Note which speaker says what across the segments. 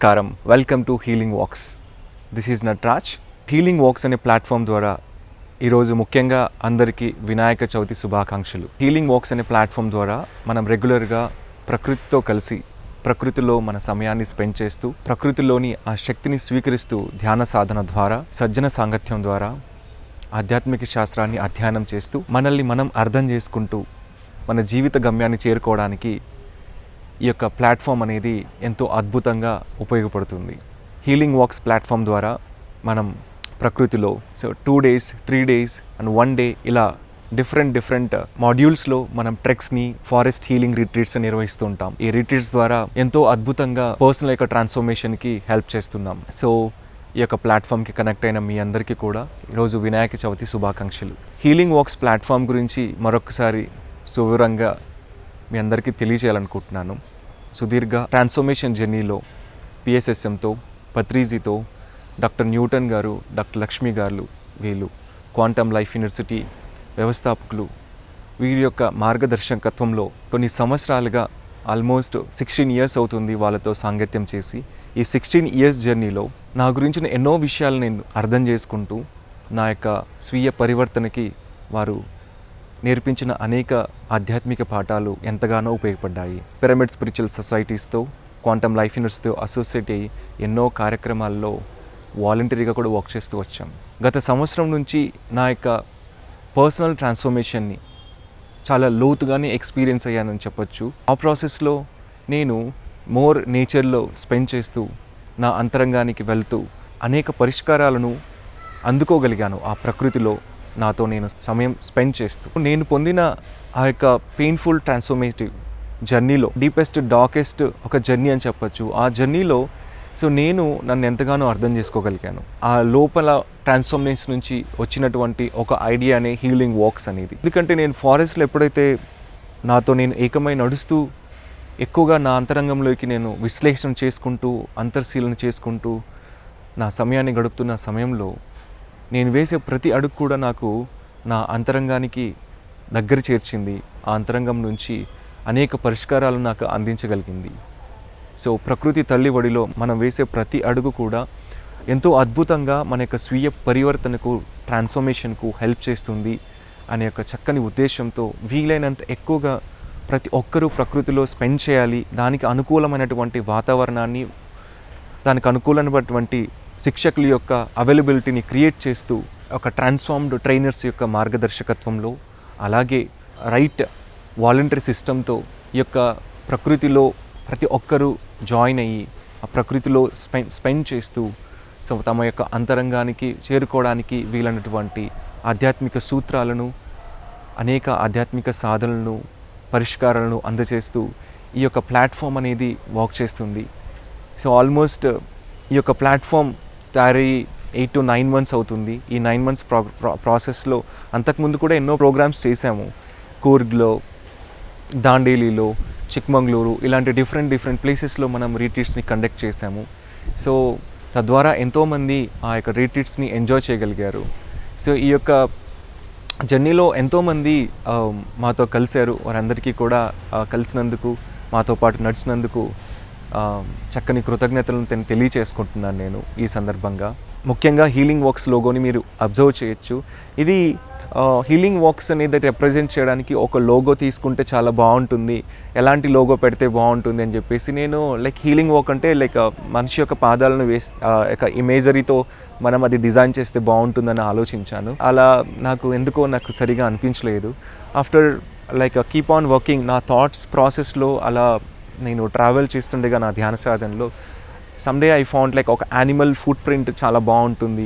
Speaker 1: నమస్కారం. Welcome to Healing Walks. This is Nataraj. Healing Walks అనే platform ద్వారా ఈరోజు ముఖ్యంగా అందరికీ వినాయక చవితి శుభాకాంక్షలు. హీలింగ్ వాక్స్ అనే ప్లాట్ఫామ్ ద్వారా మనం రెగ్యులర్గా ప్రకృతితో కలిసి ప్రకృతిలో మన సమయాన్ని స్పెండ్ చేస్తూ ప్రకృతిలోని ఆ శక్తిని స్వీకరిస్తూ ధ్యాన సాధన ద్వారా సజ్జన సాంగత్యం ద్వారా ఆధ్యాత్మిక శాస్త్రాన్ని అధ్యయనం చేస్తూ మనల్ని మనం అర్థం చేసుకుంటూ మన జీవిత గమ్యాన్ని చేరుకోవడానికి ఈ యొక్క ప్లాట్ఫామ్ అనేది ఎంతో అద్భుతంగా ఉపయోగపడుతుంది. హీలింగ్ వాక్స్ ప్లాట్ఫామ్ ద్వారా మనం ప్రకృతిలో 2 days 3 days అండ్ 1 day ఇలా డిఫరెంట్ మాడ్యూల్స్లో మనం ట్రెక్స్ని ఫారెస్ట్ హీలింగ్ రిట్రీట్స్ నిర్వహిస్తూ ఉంటాం. ఈ రిట్రీట్స్ ద్వారా ఎంతో అద్భుతంగా పర్సనల్ యొక్క ట్రాన్స్ఫర్మేషన్కి హెల్ప్ చేస్తున్నాం. సో ఈ యొక్క ప్లాట్ఫామ్కి కనెక్ట్ అయిన మీ అందరికీ కూడా ఈరోజు వినాయక చవితి శుభాకాంక్షలు. హీలింగ్ వాక్స్ ప్లాట్ఫామ్ గురించి మరొకసారి సువివరంగా మీ అందరికీ తెలియజేయాలనుకుంటున్నాను. సుదీర్ఘ ట్రాన్స్ఫర్మేషన్ జర్నీలో పిఎస్ఎస్ఎంతో పత్రీజీతో డాక్టర్ న్యూటన్ గారు, డాక్టర్ లక్ష్మి గారు, వీళ్ళు క్వాంటమ్ లైఫ్ యూనివర్సిటీ వ్యవస్థాపకులు, వీరి యొక్క మార్గదర్శకత్వంలో కొన్ని సంవత్సరాలుగా ఆల్మోస్ట్ 16 years అవుతుంది వాళ్ళతో సాంగత్యం చేసి. ఈ 16 years జర్నీలో నా గురించిన ఎన్నో విషయాలు నేను అర్థం చేసుకుంటూ నా యొక్క స్వీయ పరివర్తనకి వారు నేర్పించిన అనేక ఆధ్యాత్మిక పాఠాలు ఎంతగానో ఉపయోగపడ్డాయి. పిరమిడ్ స్పిరిచువల్ సొసైటీస్తో, క్వాంటమ్ లైఫ్ యూనివర్సిటీతో అసోసియేట్ అయ్యి ఎన్నో కార్యక్రమాల్లో వాలంటరీగా కూడా వర్క్ చేస్తూ వచ్చాం. గత సంవత్సరం నుంచి నా యొక్క పర్సనల్ ట్రాన్స్ఫర్మేషన్ని చాలా లోతుగానే ఎక్స్పీరియన్స్ అయ్యానని చెప్పొచ్చు. ఆ ప్రాసెస్లో నేను మోర్ నేచర్లో స్పెండ్ చేస్తూ నా అంతరంగానికి వెళ్తూ అనేక పరిష్కారాలను అందుకోగలిగాను. ఆ ప్రకృతిలో నాతో నేను సమయం స్పెండ్ చేస్తూ నేను పొందిన ఆ యొక్క పెయిన్ఫుల్ ట్రాన్స్ఫర్మేటివ్ జర్నీలో డీపెస్ట్ డార్కెస్ట్ ఒక జర్నీ అని చెప్పచ్చు. ఆ జర్నీలో నేను నన్ను ఎంతగానో అర్థం చేసుకోగలిగాను. ఆ లోపల ట్రాన్స్ఫర్మేషన్ నుంచి వచ్చినటువంటి ఒక ఐడియానే హీలింగ్ వాక్స్ అనేది. ఎందుకంటే నేను ఫారెస్ట్లో ఎప్పుడైతే నాతో నేను ఏకమై నడుస్తూ ఎక్కువగా నా అంతరంగంలోకి నేను విశ్లేషణ చేసుకుంటూ అంతర్శీలన చేసుకుంటూ నా సమయాన్ని గడుపుతున్న సమయంలో నేను వేసే ప్రతి అడుగు కూడా నాకు నా అంతరంగానికి దగ్గర చేర్చింది. ఆ అంతరంగం నుంచి అనేక పరిష్కారాలను నాకు అందించగలిగింది. ప్రకృతి తల్లి ఒడిలో మనం వేసే ప్రతి అడుగు కూడా ఎంతో అద్భుతంగా మన యొక్క స్వీయ పరివర్తనకు, ట్రాన్స్ఫర్మేషన్కు హెల్ప్ చేస్తుంది అనే యొక్క చక్కని ఉద్దేశంతో వీలైనంత ఎక్కువగా ప్రతి ఒక్కరూ ప్రకృతిలో స్పెండ్ చేయాలి. దానికి అనుకూలమైనటువంటి వాతావరణాన్ని, దానికి అనుకూలమైనటువంటి శిక్షకుల యొక్క అవైలబిలిటీని క్రియేట్ చేస్తూ ఒక ట్రాన్స్ఫార్మ్డ్ ట్రైనర్స్ యొక్క మార్గదర్శకత్వంలో, అలాగే రైట్ వాలంటరీ సిస్టంతో ఈ యొక్క ప్రకృతిలో ప్రతి ఒక్కరూ జాయిన్ అయ్యి ఆ ప్రకృతిలో స్పెండ్ చేస్తూ తమ యొక్క అంతరంగానికి చేరుకోవడానికి వీలైనటువంటి ఆధ్యాత్మిక సూత్రాలను, అనేక ఆధ్యాత్మిక సాధనలను, పరిష్కారాలను అందజేస్తూ ఈ యొక్క ప్లాట్ఫామ్ అనేది వర్క్ చేస్తుంది. ఆల్మోస్ట్ ఈ యొక్క ప్లాట్ఫామ్ తయారయ్యి 8 to 9 months అవుతుంది. ఈ 9 months ప్రాసెస్లో అంతకుముందు కూడా ఎన్నో ప్రోగ్రామ్స్ చేశాము. కూర్గ్లో, దాండేలిలో, చిక్మంగళూరు ఇలాంటి డిఫరెంట్ ప్లేసెస్లో మనం రీట్రీట్స్ని కండక్ట్ చేశాము. తద్వారా ఎంతోమంది ఆ యొక్క రీట్రీట్స్ని ఎంజాయ్ చేయగలిగారు. ఈ యొక్క జర్నీలో ఎంతోమంది మాతో కలిశారు. వారందరికీ కూడా కలిసినందుకు, మాతో పాటు నడిచినందుకు చక్కని కృతజ్ఞతలను తెలియచేసుకుంటున్నాను నేను ఈ సందర్భంగా. ముఖ్యంగా హీలింగ్ వాక్స్ లోగోని మీరు అబ్జర్వ్ చేయొచ్చు. ఇది హీలింగ్ వాక్స్ అనేది రిప్రజెంట్ చేయడానికి ఒక లోగో తీసుకుంటే చాలా బాగుంటుంది, ఎలాంటి లోగో పెడితే బాగుంటుంది అని చెప్పేసి నేను హీలింగ్ వాక్ అంటే మనిషి యొక్క పాదాలను ఒక ఇమేజరీతో మనం అది డిజైన్ చేస్తే బాగుంటుందని ఆలోచించాను. అలా నాకు సరిగా అనిపించలేదు. ఆఫ్టర్ కీప్ ఆన్ వర్కింగ్ నా థాట్స్ ప్రాసెస్లో అలా నేను ట్రావెల్ చేస్తుండగా నా ధ్యాన సాధనలో సమ్డే ఐ ఫౌండ్ ఒక యానిమల్ ఫుట్ ప్రింట్ చాలా బాగుంటుంది.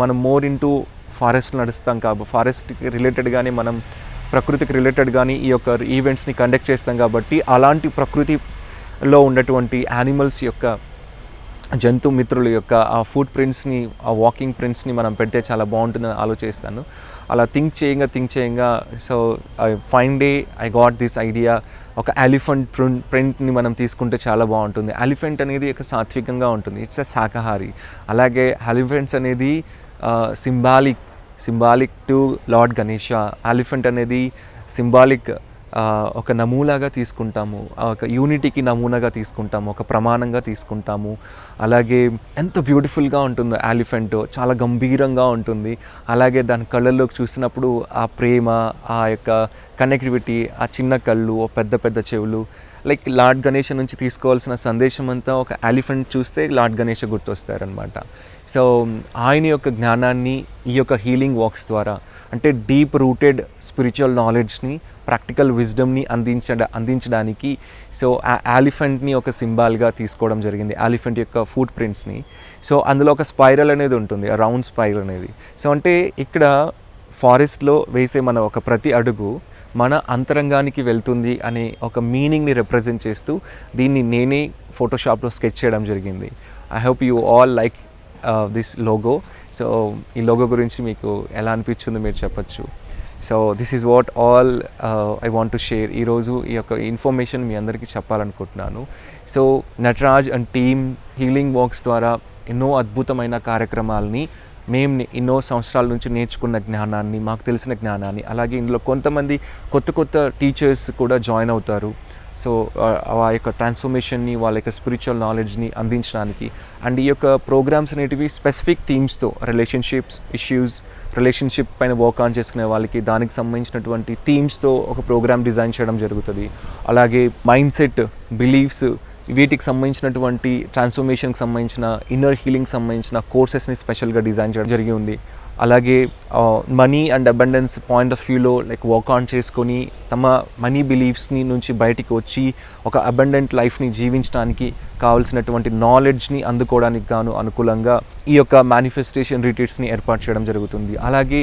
Speaker 1: మనం మోర్ ఇంటూ ఫారెస్ట్ నడుస్తాం కాబట్టి ఫారెస్ట్కి రిలేటెడ్గానే మనం ప్రకృతికి రిలేటెడ్గానే ఈ యొక్క ఈవెంట్స్ని కండక్ట్ చేస్తాం కాబట్టి అలాంటి ప్రకృతిలో ఉన్నటువంటి యానిమల్స్ యొక్క, జంతు మిత్రుల యొక్క ఆ ఫుట్ ప్రింట్స్ని, ఆ వాకింగ్ ప్రింట్స్ని మనం పెడితే చాలా బాగుంటుందని ఆలోచిస్తాను. అలా థింక్ చేయంగా fine day I got this idea. ఒక ఎలిఫెంట్ ప్రింట్ని మనం తీసుకుంటే చాలా బాగుంటుంది. ఎలిఫెంట్ అనేది ఒక సాత్వికంగా ఉంటుంది, ఇట్స్ ఎ శాకాహారి. అలాగే ఎలిఫెంట్స్ అనేది symbolic to lord Ganesha. Elephant అనేది సింబాలిక్ ఒక నమూనాగా తీసుకుంటాము, ఒక యూనిటీకి నమూనాగా తీసుకుంటాము, ఒక ప్రమాణంగా తీసుకుంటాము. అలాగే ఎంత బ్యూటిఫుల్గా ఉంటుందో ఎలిఫెంట్, చాలా గంభీరంగా ఉంటుంది. అలాగే దాని కళ్ళల్లోకి చూసినప్పుడు ఆ ప్రేమ, ఆ యొక్క కనెక్టివిటీ, ఆ చిన్న కళ్ళు, పెద్ద పెద్ద చెవులు, లైక్ లార్డ్ గణేష్ నుంచి తీసుకోవాల్సిన సందేశం అంతా ఒక ఎలిఫెంట్ చూస్తే లార్డ్ గణేష్ గుర్తొస్తారనమాట. సో ఆయన యొక్క జ్ఞానాన్ని ఈ యొక్క హీలింగ్ వాక్స్ ద్వారా, అంటే డీప్ రూటెడ్ స్పిరిచువల్ నాలెడ్జ్ని, ప్రాక్టికల్ విజ్డమ్ని అందించడానికి సో ఆ ఎలిఫెంట్ని ఒక సింబాల్గా తీసుకోవడం జరిగింది, ఎలిఫెంట్ యొక్క ఫుట్ ప్రింట్స్ని. సో అందులో ఒక స్పైరల్ అనేది ఉంటుంది, ఆ రౌండ్ స్పైరల్ అనేది. సో అంటే ఇక్కడ ఫారెస్ట్లో వేసే మన ఒక ప్రతి అడుగు మన అంతరంగానికి వెళ్తుంది అనే ఒక మీనింగ్ని రిప్రజెంట్ చేస్తూ దీన్ని నేనే ఫోటోషాప్లో స్కెచ్ చేయడం జరిగింది. I hope you all like this logo. So ఈ లోగో గురించి మీకు ఎలా అనిపించిందో మీరు చెప్పచ్చు. So this is what all I want to share. ఈరోజు ఈ యొక్క ఇన్ఫర్మేషన్ మీ అందరికీ చెప్పాలనుకుంటున్నాను. So Nataraj and team Healing wax ద్వారా ఎన్నో అద్భుతమైన కార్యక్రమాలని, మేము ఎన్నో సంవత్సరాల నుంచి నేర్చుకున్న జ్ఞానాన్ని, మాకు తెలిసిన జ్ఞానాన్ని, అలాగే ఇందులో కొంతమంది కొత్త టీచర్స్ కూడా జాయిన్ అవుతారు. సో ఆ యొక్క ట్రాన్స్ఫర్మేషన్ని, వాళ్ళ యొక్క స్పిరిచువల్ నాలెడ్జ్ని అందించడానికి. అండ్ ఈ యొక్క ప్రోగ్రామ్స్ అనేటివి స్పెసిఫిక్ థీమ్స్తో, రిలేషన్షిప్స్ ఇష్యూస్, రిలేషన్షిప్ పైన వర్క్ ఆన్ చేసుకునే వాళ్ళకి దానికి సంబంధించినటువంటి థీమ్స్తో ఒక ప్రోగ్రామ్ డిజైన్ చేయడం జరుగుతుంది. అలాగే మైండ్ సెట్, బిలీఫ్స్, వీటికి సంబంధించినటువంటి ట్రాన్స్ఫర్మేషన్కి సంబంధించిన, ఇన్నర్ హీలింగ్కి సంబంధించిన కోర్సెస్ని స్పెషల్గా డిజైన్ చేయడం జరిగి ఉంది. అలాగే money and abundance point of వ్యూలో లైక్ వర్క్ ఆన్ చేసుకొని తమ మనీ బిలీఫ్స్ని నుంచి బయటికి వచ్చి ఒక అబండెంట్ లైఫ్ని జీవించడానికి కావాల్సినటువంటి నాలెడ్జ్ని అందుకోవడానికి గాను అనుకూలంగా ఈ యొక్క మేనిఫెస్టేషన్ రిట్రీట్స్ని ఏర్పాటు చేయడం జరుగుతుంది. అలాగే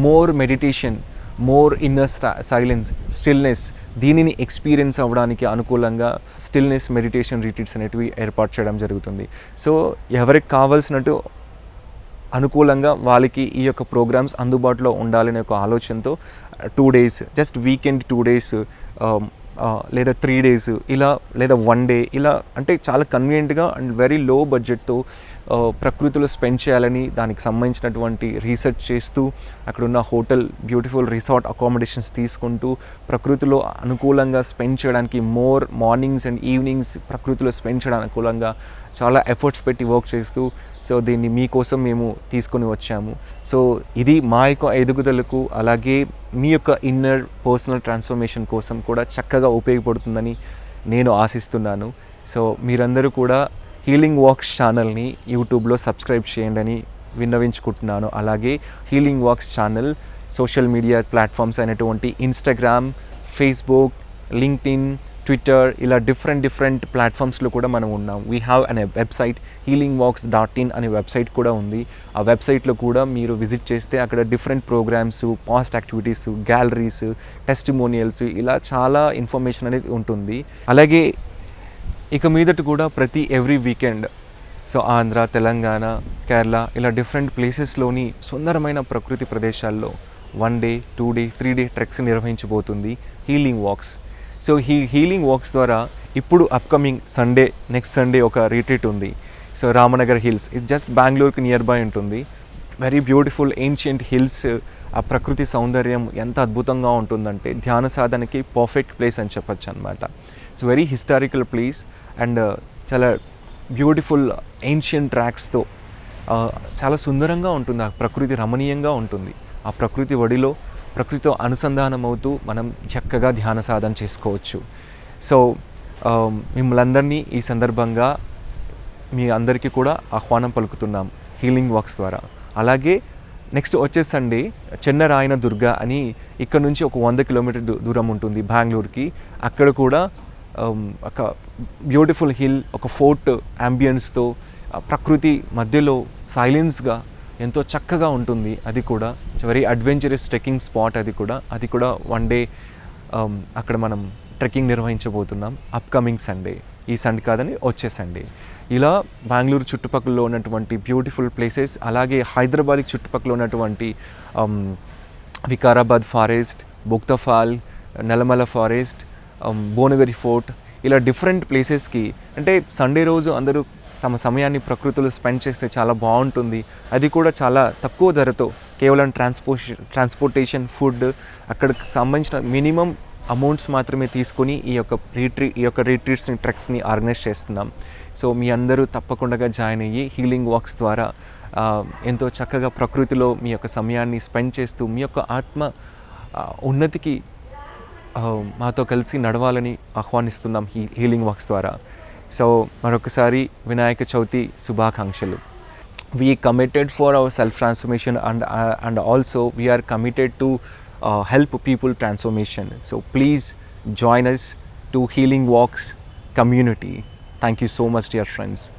Speaker 1: more meditation, more inner silence, stillness, దీనిని ఎక్స్పీరియన్స్ అవ్వడానికి అనుకూలంగా స్టిల్నెస్ మెడిటేషన్ రిట్రీట్స్ అనేటివి ఏర్పాటు చేయడం జరుగుతుంది. సో ఎవరికి కావాల్సినట్టు అనుకూలంగా వాళ్ళకి ఈ యొక్క ప్రోగ్రామ్స్ అందుబాటులో ఉండాలనే ఒక ఆలోచనతో 2 days, జస్ట్ వీకెండ్ 2 days లేదా 3 days ఇలా, లేదా 1 day ఇలా, అంటే చాలా కన్వీనియంట్గా అండ్ వెరీ లో బడ్జెట్తో ప్రకృతిలో స్పెండ్ చేయాలని దానికి సంబంధించినటువంటి రీసెర్చ్ చేస్తూ, అక్కడున్న హోటల్, బ్యూటిఫుల్ రిసార్ట్ అకామిడేషన్స్ తీసుకుంటూ ప్రకృతిలో అనుకూలంగా స్పెండ్ చేయడానికి, మోర్ మార్నింగ్స్ అండ్ ఈవినింగ్స్ ప్రకృతిలో స్పెండ్ చేయడానికి అనుకూలంగా చాలా ఎఫర్ట్స్ పెట్టి వర్క్ చేస్తూ, సో దీన్ని మీకోసం మేము తీసుకొని వచ్చాము. సో ఇది మా యొక్క ఎదుగుదలకు, అలాగే మీ యొక్క ఇన్నర్ పర్సనల్ ట్రాన్స్ఫర్మేషన్ కోసం కూడా చక్కగా ఉపయోగపడుతుందని నేను ఆశిస్తున్నాను. సో మీరందరూ కూడా హీలింగ్ వాక్స్ ఛానల్ని యూట్యూబ్లో సబ్స్క్రైబ్ చేయండి అని విన్నవించుకుంటున్నాను. అలాగే Healing Walks channel social media platforms అయినటువంటి ఇన్స్టాగ్రామ్, ఫేస్బుక్, లింక్డ్ఇన్, ట్విట్టర్, ఇలా డిఫరెంట్ ప్లాట్ఫామ్స్లో కూడా మనం ఉన్నాం. వీ హ్యావ్ అనే వెబ్సైట్ healingwalks.in అనే వెబ్సైట్ కూడా ఉంది. ఆ వెబ్సైట్లో కూడా మీరు విజిట్ చేస్తే అక్కడ different programmes, past activities, galleries, testimonials, ఇలా చాలా ఇన్ఫర్మేషన్ అనేది ఉంటుంది. అలాగే ఇక మీదట కూడా every weekend so Andhra, Telangana, Kerala ఇలా డిఫరెంట్ ప్లేసెస్లోని సుందరమైన ప్రకృతి ప్రదేశాల్లో 1 day, 2 day, 3 day ట్రెక్స్ నిర్వహించబోతుంది హీలింగ్ వాక్స్. సో ఈ హీలింగ్ వాక్స్ ద్వారా ఇప్పుడు అప్కమింగ్ సండే, నెక్స్ట్ సండే ఒక రిట్రీట్ ఉంది. సో రామనగర్ హిల్స్, ఇది జస్ట్ బెంగళూరుకి నియర్ బై ఉంటుంది. వెరీ బ్యూటిఫుల్ ఏన్షియంట్ హిల్స్, ఆ ప్రకృతి సౌందర్యం ఎంత అద్భుతంగా ఉంటుందంటే ధ్యాన సాధనకి పర్ఫెక్ట్ ప్లేస్ అని చెప్పచ్చు అనమాట. So very historical place and చాలా బ్యూటిఫుల్ ఏన్షియంట్ ట్రాక్స్తో చాలా సుందరంగా ఉంటుంది. ఆ ప్రకృతి రమణీయంగా ఉంటుంది. ఆ ప్రకృతి ఒడిలో ప్రకృతితో అనుసంధానం అవుతూ మనం చక్కగా ధ్యాన సాధన చేసుకోవచ్చు. సో మిమ్మల్ని అందరినీ ఈ సందర్భంగా మీ అందరికీ కూడా ఆహ్వానం పలుకుతున్నాం హీలింగ్ వాక్స్ ద్వారా. అలాగే నెక్స్ట్ వచ్చే సండే చెన్నరాయన దుర్గా అని ఇక్కడ నుంచి ఒక 100 కిలోమీటర్ దూరం ఉంటుంది బెంగళూరుకి. అక్కడ కూడా ఒక బ్యూటిఫుల్ హిల్, ఒక ఫోర్ట్ అంబియన్స్తో ప్రకృతి మధ్యలో సైలెన్స్గా ఎంతో చక్కగా ఉంటుంది. అది కూడా వెరీ అడ్వెంచరస్ ట్రెక్కింగ్ స్పాట్. అది కూడా 1 day అక్కడ మనం ట్రెక్కింగ్ నిర్వహించబోతున్నాం అప్కమింగ్ సండే. ఈ సండే కాదని వచ్చే సండే. ఇలా బెంగళూరు చుట్టుపక్కల ఉన్నటువంటి బ్యూటిఫుల్ ప్లేసెస్, అలాగే హైదరాబాద్కి చుట్టుపక్కల ఉన్నటువంటి వికారాబాద్ ఫారెస్ట్, బుక్తఫాల్, నల్లమల ఫారెస్ట్, భువనగిరి ఫోర్ట్, ఇలా డిఫరెంట్ ప్లేసెస్కి, అంటే సండే రోజు అందరూ తమ సమయాన్ని ప్రకృతిలో స్పెండ్ చేస్తే చాలా బాగుంటుంది. అది కూడా చాలా తక్కువ ధరతో, కేవలం ట్రాన్స్పోర్టేషన్, ఫుడ్, అక్కడికి సంబంధించిన మినిమం అమౌంట్స్ మాత్రమే తీసుకొని ఈ యొక్క రిట్రీట్స్ని ట్రెక్స్ని ఆర్గనైజ్ చేస్తున్నాం. సో మీ అందరూ తప్పకుండా జాయిన్ అయ్యి హీలింగ్ వాక్స్ ద్వారా ఎంతో చక్కగా ప్రకృతిలో మీ యొక్క సమయాన్ని స్పెండ్ చేస్తూ మీ యొక్క ఆత్మ ఉన్నతికి మాతో కలిసి నడవాలని ఆహ్వానిస్తున్నాం హీలింగ్ వాక్స్ ద్వారా. సో మరొకసారి వినాయక చవితి శుభాకాంక్షలు. We committed for our self transformation and also we are committed to help people transformation. So please join us to Healing Walks community. Thank you so much, dear friends.